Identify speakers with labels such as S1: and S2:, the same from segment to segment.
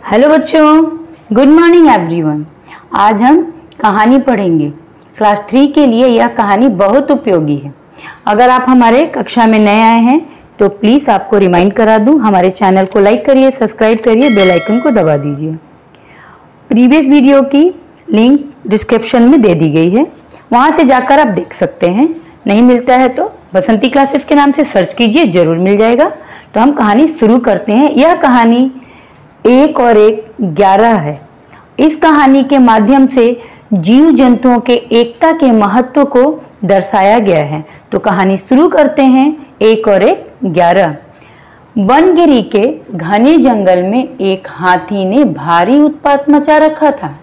S1: Hello बच्चों, good morning everyone. आज हम कहानी पढ़ेंगे। क्लास 3 के लिए यह कहानी बहुत उपयोगी है। अगर आप हमारे कक्षा में नए आए हैं तो प्लीज़ आपको रिमाइंड करा दूं, हमारे चैनल को लाइक करिए, सब्सक्राइब करिए, बेल आइकन को दबा दीजिए। प्रीवियस वीडियो की लिंक डिस्क्रिप्शन में दे दी गई है, वहाँ से जाकर आप देख सकते हैं। नहीं मिलता है तो बसंती क्लासेस के नाम से सर्च कीजिए, जरूर मिल जाएगा। तो हम कहानी शुरू करते हैं। यह कहानी 1 और 1 11 है। इस कहानी के माध्यम से जीव जंतुओं के एकता के महत्व को दर्शाया गया है। तो कहानी शुरू करते हैं। 1 और 1 11। वनगिरी के घने जंगल में एक हाथी ने भारी उत्पात मचा रखा था।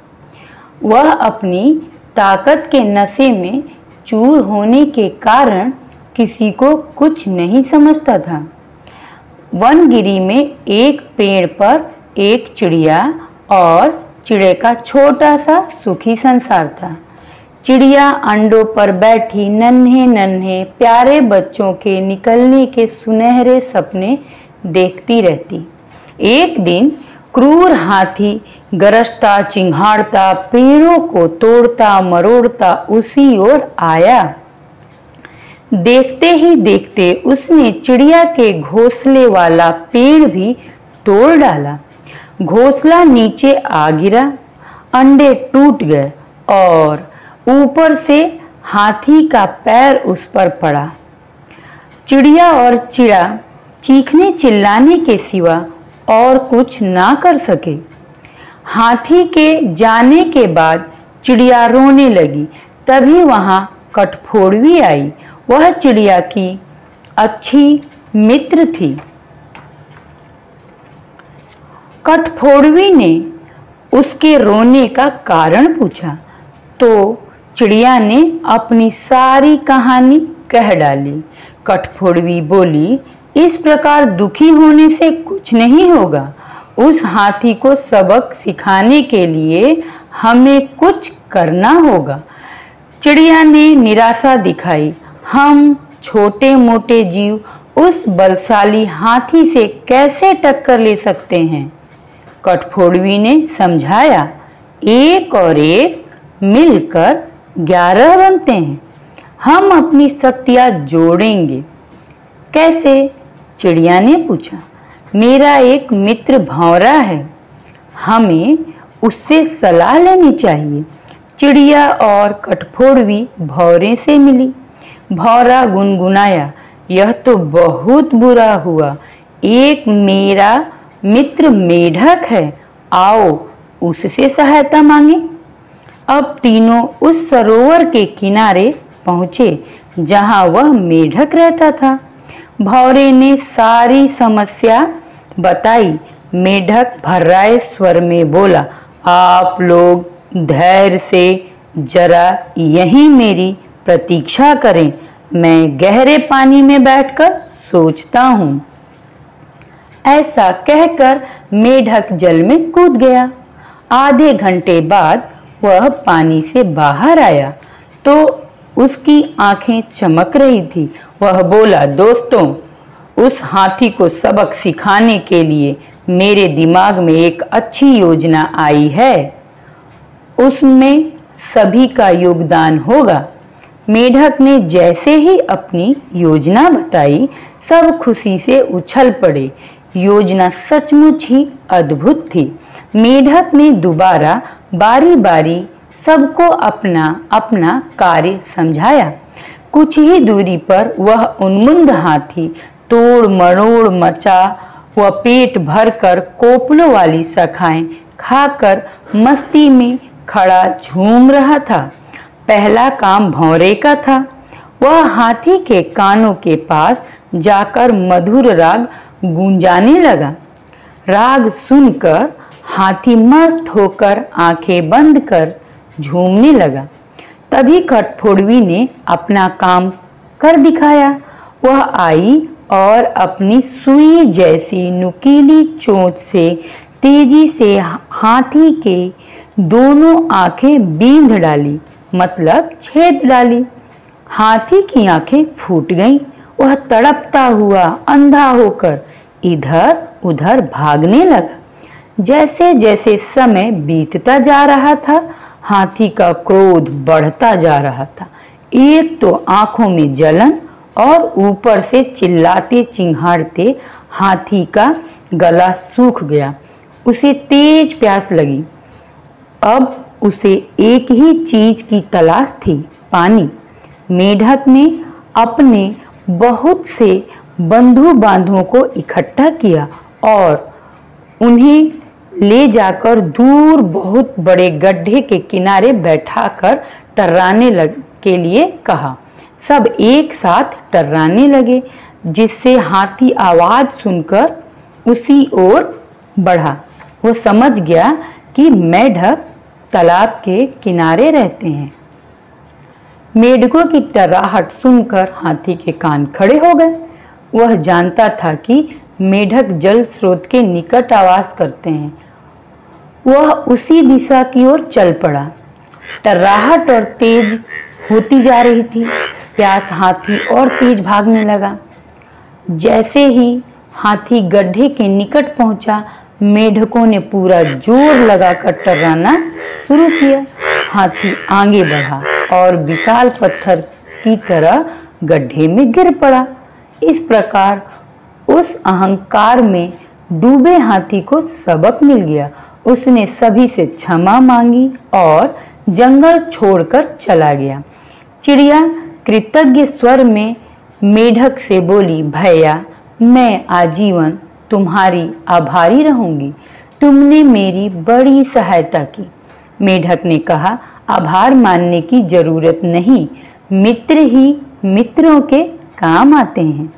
S1: वह अपनी ताकत के नशे में चूर होने के कारण किसी को कुछ नहीं समझता था। वनगिरी में एक पेड़ पर एक चिड़िया और चिड़े का छोटा सा सुखी संसार था। चिड़िया अंडों पर बैठी नन्हे नन्हे प्यारे बच्चों के निकलने के सुनहरे सपने देखती रहती। एक दिन क्रूर हाथी गरजता चिंघाड़ता पेड़ों को तोड़ता मरोड़ता उसी ओर आया। देखते ही देखते उसने चिड़िया के घोंसले वाला पेड़ भी तोड़ डाला। घोंसला नीचे आ गिरा, अंडे टूट गए और ऊपर से हाथी का पैर उस पर पड़ा। चिड़िया और चिड़ा चीखने चिल्लाने के सिवा और कुछ ना कर सके। हाथी के जाने के बाद चिड़िया रोने लगी। तभी वहां कठफोड़वी आई। वह चिड़िया की अच्छी मित्र थी। कठफोड़वी ने उसके रोने का कारण पूछा तो चिड़िया ने अपनी सारी कहानी कह डाली। कठफोड़वी बोली, इस प्रकार दुखी होने से कुछ नहीं होगा। उस हाथी को सबक सिखाने के लिए हमें कुछ करना होगा। चिड़िया ने निराशा दिखाई। हम छोटे मोटे जीव उस बलशाली हाथी से कैसे टक्कर ले सकते हैं? कठफोड़वी ने समझाया, 1 और 1 मिलकर 11 बनते हैं। हम अपनी शक्तियां जोड़ेंगे। कैसे? चिड़िया ने पूछा। मेरा एक मित्र भौरा है, हमें उससे सलाह लेनी चाहिए। चिड़िया और कठफोड़वी भौरे से मिली। भौरा गुनगुनाया, यह तो बहुत बुरा हुआ। एक मेरा मित्र मेढक है, आओ उससे सहायता मांगे। अब तीनों उस सरोवर के किनारे पहुंचे जहां वह मेढक रहता था। भौरे ने सारी समस्या बताई। मेढक भर्राए स्वर में बोला, आप लोग धैर्य से जरा यहीं मेरी प्रतीक्षा करें, मैं गहरे पानी में बैठकर सोचता हूँ। ऐसा कहकर मेढक जल में कूद गया। आधे घंटे बाद वह पानी से बाहर आया तो उसकी आंखें चमक रही थी। वह बोला, दोस्तों, उस हाथी को सबक सिखाने के लिए मेरे दिमाग में एक अच्छी योजना आई है। उसमें सभी का योगदान होगा। मेढक ने जैसे ही अपनी योजना बताई, सब खुशी से उछल पड़े। योजना सचमुच ही अद्भुत थी। मेढक ने दोबारा बारी बारी सबको अपना अपना कार्य समझाया। कुछ ही दूरी पर वह उन्मुंद हाथी तोड़ मरोड़ मचा वह पेट भरकर कोपलों वाली शाखाएं खाकर मस्ती में खड़ा झूम रहा था। पहला काम भौरे का था। वह हाथी के कानों के पास जाकर मधुर राग गूंजाने लगा। राग सुनकर हाथी मस्त होकर आंखें बंद कर झूमने लगा। तभी कठफोड़वी ने अपना काम कर दिखाया। वह आई और अपनी सुई जैसी नुकीली चोंच से तेजी से हाथी के दोनों आंखें बींध डाली, मतलब छेद डाली। हाथी की आंखें फूट गईं। वह तड़पता हुआ अंधा होकर इधर उधर भागने लगा। जैसे जैसे समय बीतता जा रहा था, हाथी का क्रोध बढ़ता जा रहा था। एक तो आंखों में जलन और ऊपर से चिल्लाते चिंघाड़ते हाथी का गला सूख गया। उसे तेज प्यास लगी। अब उसे एक ही चीज की तलाश थी, पानी। मेढक ने अपने बहुत से बंधु बांधवों को इकट्ठा किया और उन्हें ले जाकर दूर बहुत बड़े गड्ढे के किनारे बैठाकर टर्राने के लिए कहा। सब एक साथ टर्राने लगे, जिससे हाथी आवाज सुनकर उसी ओर बढ़ा। वो समझ गया कि मेढक तालाब के किनारे रहते हैं। मेढकों की टर्राहट सुनकर हाथी के कान खड़े हो गए। वह जानता था कि मेढक जल स्रोत के निकट आवाज करते हैं। वह उसी दिशा की ओर चल पड़ा। टर्राहट और तेज होती जा रही थी। प्यास हाथी और तेज भागने लगा। जैसे ही हाथी गड्ढे के निकट पहुंचा, मेढकों ने पूरा जोर लगाकर टर्राना शुरू किया। हाथी आगे बढ़ा और विशाल पत्थर की तरह गड्ढे में गिर पड़ा। इस प्रकार उस अहंकार में डूबे हाथी को सबक मिल गया। उसने सभी से क्षमा मांगी और जंगल छोड़कर चला गया। चिड़िया कृतज्ञ स्वर में मेढक से बोली, भैया, मैं आजीवन तुम्हारी आभारी रहूंगी। तुमने मेरी बड़ी सहायता की। मेढक ने कहा, आभार मानने की जरूरत नहीं, मित्र ही मित्रों के काम आते हैं।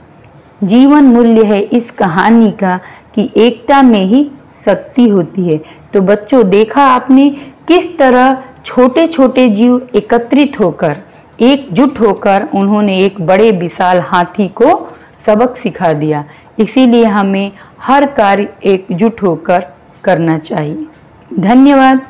S1: जीवन मूल्य है इस कहानी का कि एकता में ही शक्ति होती है। तो बच्चों, देखा आपने किस तरह छोटे छोटे जीव एकत्रित होकर, एकजुट होकर उन्होंने एक बड़े विशाल हाथी को सबक सिखा दिया। इसीलिए हमें हर कार्य एकजुट होकर करना चाहिए। धन्यवाद।